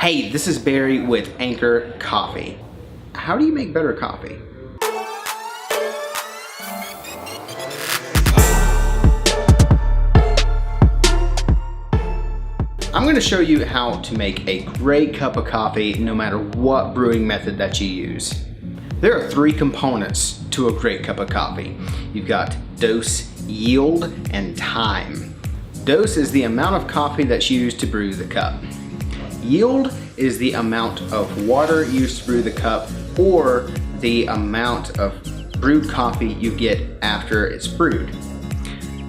Hey, this is Barry with Anchor Coffee. How do you make better coffee? I'm going to show you how to make a great cup of coffee no matter what brewing method that you use. There are three components to a great cup of coffee. You've got dose, yield, and time. Dose is the amount of coffee that's used to brew the cup. Yield is the amount of water used to brew the cup or the amount of brewed coffee you get after it's brewed.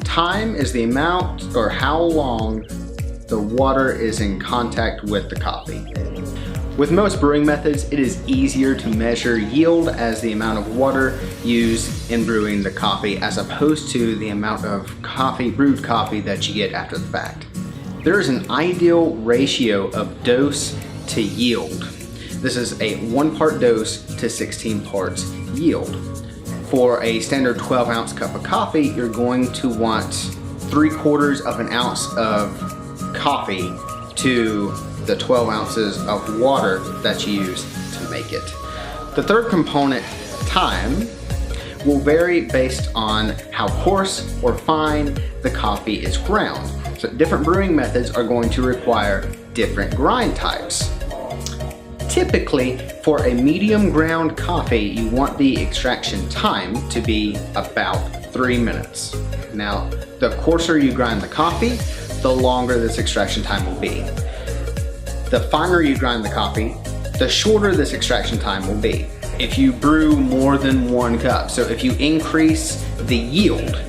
Time is the amount or how long the water is in contact with the coffee. With most brewing methods, it is easier to measure yield as the amount of water used in brewing the coffee as opposed to the amount of brewed coffee that you get after the fact. There is an ideal ratio of dose to yield. This is a 1 part dose to 16 parts yield. For a standard 12-ounce cup of coffee, you're going to want 3/4 of an ounce of coffee to the 12 ounces of water that you use to make it. The third component, time, will vary based on how coarse or fine the coffee is ground. So different brewing methods are going to require different grind types. Typically, for a medium ground coffee, you want the extraction time to be about 3 minutes. Now, the coarser you grind the coffee, the longer this extraction time will be. The finer you grind the coffee, the shorter this extraction time will be. If you brew more than 1 cup, so if you increase the yield,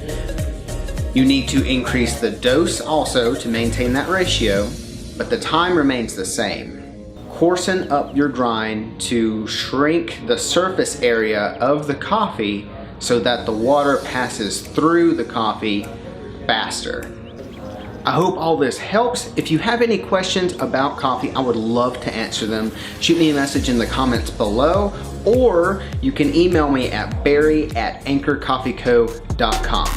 you need to increase the dose also to maintain that ratio, but the time remains the same. Coarsen up your grind to shrink the surface area of the coffee so that the water passes through the coffee faster. I hope all this helps. If you have any questions about coffee, I would love to answer them. Shoot me a message in the comments below, or you can email me at barry@anchorcoffeeco.com.